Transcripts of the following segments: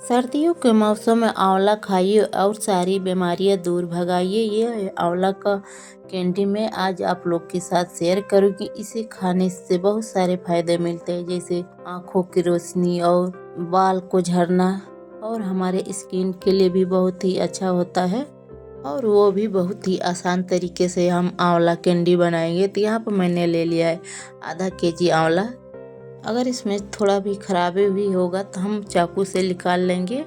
सर्दियों के मौसम में आंवला खाइए और सारी बीमारियां दूर भगाइए। ये आंवला का कैंडी में आज आप लोग के साथ शेयर करूँगी। इसे खाने से बहुत सारे फायदे मिलते हैं, जैसे आँखों की रोशनी और बाल को झड़ना, और हमारे स्किन के लिए भी बहुत ही अच्छा होता है। और वो भी बहुत ही आसान तरीके से हम आंवला कैंडी बनाएंगे। तो यहाँ पर मैंने ले लिया है आधा केजी आंवला। अगर इसमें थोड़ा भी खराबी भी होगा तो हम चाकू से निकाल लेंगे।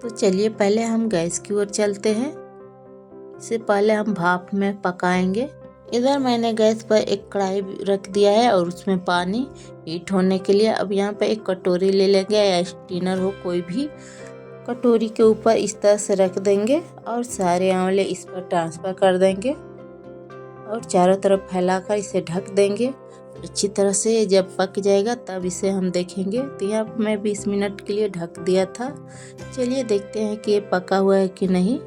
तो चलिए पहले हम गैस की ओर चलते हैं। इससे पहले हम भाप में पकाएंगे। इधर मैंने गैस पर एक कढ़ाई रख दिया है और उसमें पानी हीट होने के लिए। अब यहाँ पर एक कटोरी ले लेंगे या स्टीनर हो कोई भी, कटोरी के ऊपर इस तरह से रख देंगे और सारे आंवले इस पर ट्रांसफ़र कर देंगे और चारों तरफ फैलाकर इसे ढक देंगे अच्छी तरह से। जब पक जाएगा तब इसे हम देखेंगे। तो यहाँ पर मैं 20 मिनट के लिए ढक दिया था। चलिए देखते हैं कि ये पका हुआ है कि नहीं।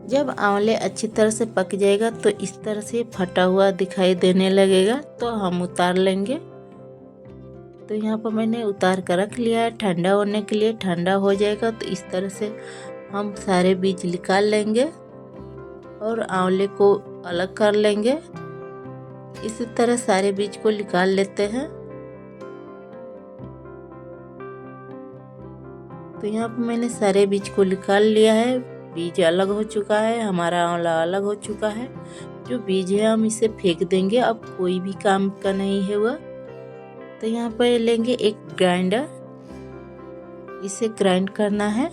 जब आंवले अच्छी तरह से पक जाएगा तो इस तरह से फटा हुआ दिखाई देने लगेगा, तो हम उतार लेंगे। तो यहाँ पर मैंने उतार कर रख लिया है ठंडा होने के लिए। ठंडा हो जाएगा तो इस तरह से हम सारे बीज निकाल लेंगे और आंवले को अलग कर लेंगे। इसी तरह सारे बीज को निकाल लेते हैं। तो यहाँ पर मैंने सारे बीज को निकाल लिया है। बीज अलग हो चुका है, हमारा आंवला अलग हो चुका है। जो बीज है हम इसे फेंक देंगे, अब कोई भी काम का नहीं है वह। तो यहाँ पर लेंगे एक ग्राइंडर, इसे ग्राइंड करना है।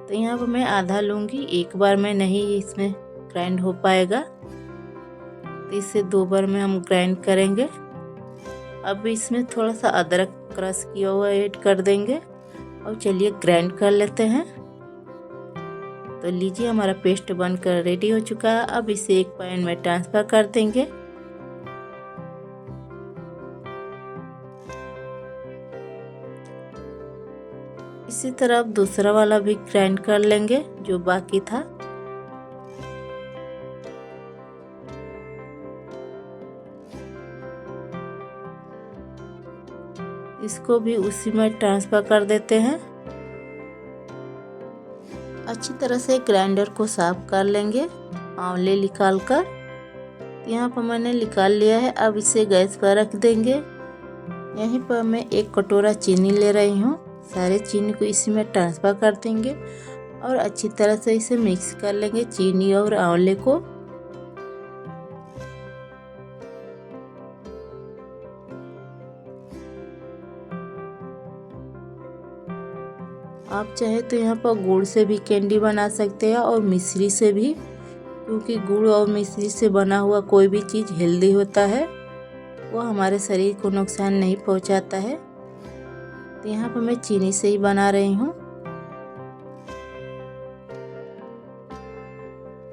तो यहाँ पर मैं आधा लूँगी, एक बार में नहीं इसमें ग्राइंड हो पाएगा, तो इसे 2 बार में हम ग्राइंड करेंगे। अब इसमें थोड़ा सा अदरक क्रश किया हुआ ऐड कर देंगे और चलिए ग्राइंड कर लेते हैं। तो लीजिए हमारा पेस्ट बनकर रेडी हो चुका है। अब इसे एक पैन में ट्रांसफ़र कर देंगे। इसी तरह अब दूसरा वाला भी ग्राइंड कर लेंगे जो बाकी था। इसको भी उसी में ट्रांसफ़र कर देते हैं। अच्छी तरह से ग्राइंडर को साफ कर लेंगे आंवले निकाल कर। यहाँ पर मैंने निकाल लिया है। अब इसे गैस पर रख देंगे। यहीं पर मैं एक कटोरा चीनी ले रही हूँ। सारे चीनी को इसी में ट्रांसफ़र कर देंगे और अच्छी तरह से इसे मिक्स कर लेंगे चीनी और आंवले को। आप चाहे तो यहाँ पर गुड़ से भी कैंडी बना सकते हैं और मिश्री से भी, क्योंकि गुड़ और मिश्री से बना हुआ कोई भी चीज़ हेल्दी होता है, वो हमारे शरीर को नुकसान नहीं पहुँचाता है। तो यहाँ पर मैं चीनी से ही बना रही हूँ।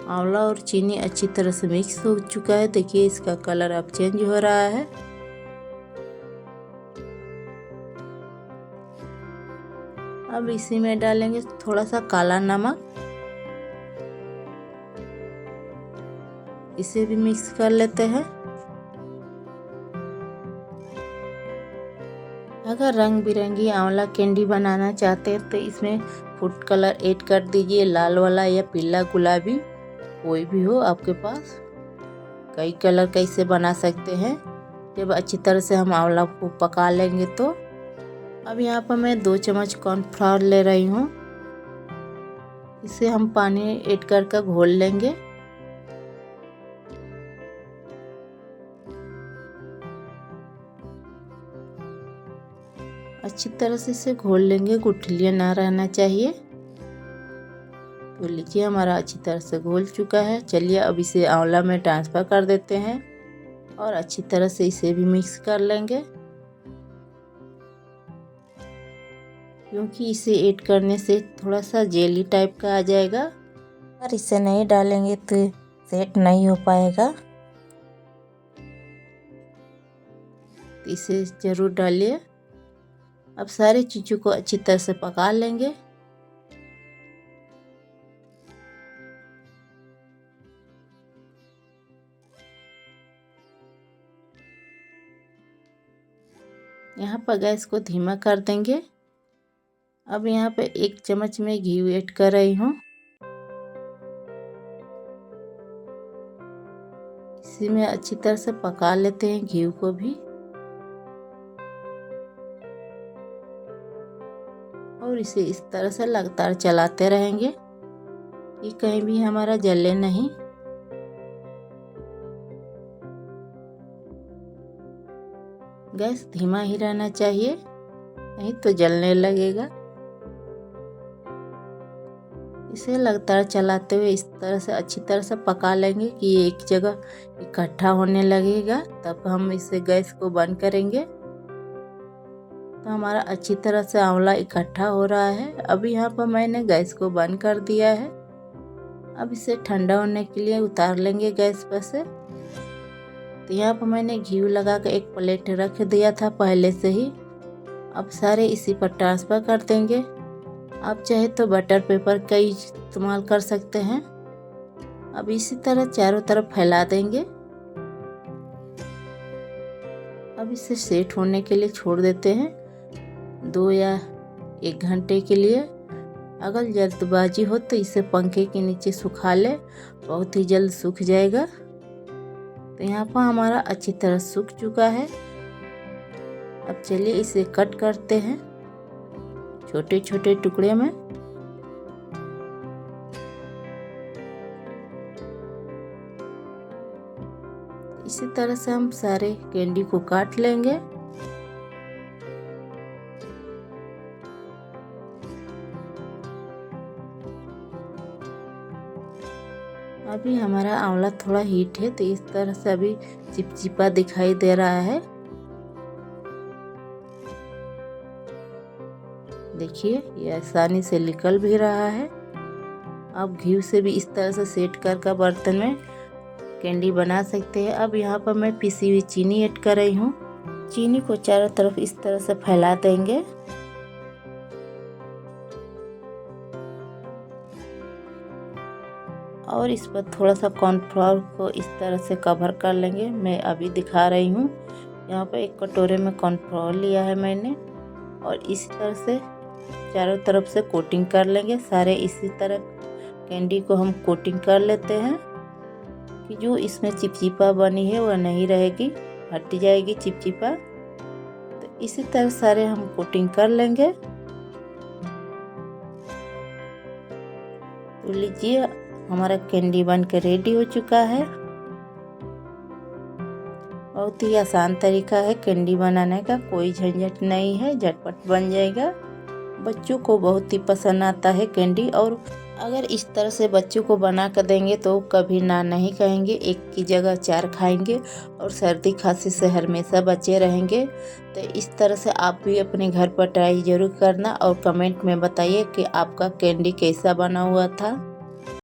आंवला और चीनी अच्छी तरह से मिक्स हो चुका है। देखिए इसका कलर अब चेंज हो रहा है। अब इसी में डालेंगे थोड़ा सा काला नमक, इसे भी मिक्स कर लेते हैं। अगर रंग बिरंगी आंवला कैंडी बनाना चाहते हैं तो इसमें फूड कलर ऐड कर दीजिए, लाल वाला या पीला गुलाबी, कोई भी हो आपके पास। कई कलर का इसे बना सकते हैं जब अच्छी तरह से हम आंवला को पका लेंगे तो। अब यहाँ पर मैं 2 चम्मच कॉर्नफ्लावर ले रही हूँ। इसे हम पानी ऐड कर घोल लेंगे। अच्छी तरह से इसे घोल लेंगे, गुठलियाँ ना रहना चाहिए। तो लीजिए हमारा अच्छी तरह से घोल चुका है। चलिए अब इसे आंवला में ट्रांसफ़र कर देते हैं और अच्छी तरह से इसे भी मिक्स कर लेंगे, क्योंकि इसे ऐड करने से थोड़ा सा जेली टाइप का आ जाएगा। अगर इसे नहीं डालेंगे तो सेट नहीं हो पाएगा। तो इसे ज़रूर डालिए। अब सारी चीज़ों को अच्छी तरह से पका लेंगे। यहाँ पर गैस को धीमा कर देंगे। अब यहाँ पे 1 चम्मच में घी ऐड कर रही हूँ। इसी में अच्छी तरह से पका लेते हैं घी को भी, और इसे इस तरह से लगातार चलाते रहेंगे कि कहीं भी हमारा जले नहीं। गैस धीमा ही रहना चाहिए, नहीं तो जलने लगेगा। इसे लगातार चलाते हुए इस तरह से अच्छी तरह से पका लेंगे कि ये एक जगह इकट्ठा होने लगेगा, तब हम इसे गैस को बंद करेंगे। तो हमारा अच्छी तरह से आंवला इकट्ठा हो रहा है। अभी यहाँ पर मैंने गैस को बंद कर दिया है। अब इसे ठंडा होने के लिए उतार लेंगे गैस पर से। तो यहाँ पर मैंने घी लगा कर एक प्लेट रख दिया था पहले से ही। अब सारे इसी पर ट्रांसफ़र कर देंगे। आप चाहे तो बटर पेपर का इस्तेमाल कर सकते हैं। अब इसी तरह चारों तरफ फैला देंगे। अब इसे सेट होने के लिए छोड़ देते हैं 2 या 1 घंटे के लिए। अगर जल्दबाजी हो तो इसे पंखे के नीचे सुखा ले, बहुत ही जल्द सूख जाएगा। तो यहाँ पर हमारा अच्छी तरह सूख चुका है। अब चलिए इसे कट करते हैं छोटे छोटे टुकड़े में। इसी तरह से हम सारे कैंडी को काट लेंगे। अभी हमारा आंवला थोड़ा हीट है, तो इस तरह से अभी चिपचिपा दिखाई दे रहा है। देखिए ये आसानी से निकल भी रहा है। आप घी से भी इस तरह से सेट कर बर्तन में कैंडी बना सकते हैं। अब यहाँ पर मैं पिसी हुई चीनी ऐड कर रही हूँ। चीनी को चारों तरफ इस तरह से फैला देंगे। और इस पर थोड़ा सा कॉर्नफ्लोर को इस तरह से कवर कर लेंगे। मैं अभी दिखा रही हूँ। यहाँ पर एक कटोरे में कॉर्नफ्लोर लिया है मैंने, और इसी तरह से चारों तरफ से कोटिंग कर लेंगे। सारे इसी तरह कैंडी को हम कोटिंग कर लेते हैं कि जो इसमें चिपचिपा बनी है वह नहीं रहेगी, हट जाएगी चिपचिपा। तो इसी तरह सारे हम कोटिंग कर लेंगे। तो लीजिए हमारा कैंडी बनकर रेडी हो चुका है। बहुत ही आसान तरीका है कैंडी बनाने का, कोई झंझट नहीं है, झटपट बन जाएगा। बच्चों को बहुत ही पसंद आता है कैंडी, और अगर इस तरह से बच्चों को बना कर देंगे तो कभी ना नहीं कहेंगे, एक की जगह 4 खाएंगे और सर्दी खांसी से हमेशा बचे रहेंगे। तो इस तरह से आप भी अपने घर पर ट्राई ज़रूर करना और कमेंट में बताइए कि आपका कैंडी कैसा बना हुआ था।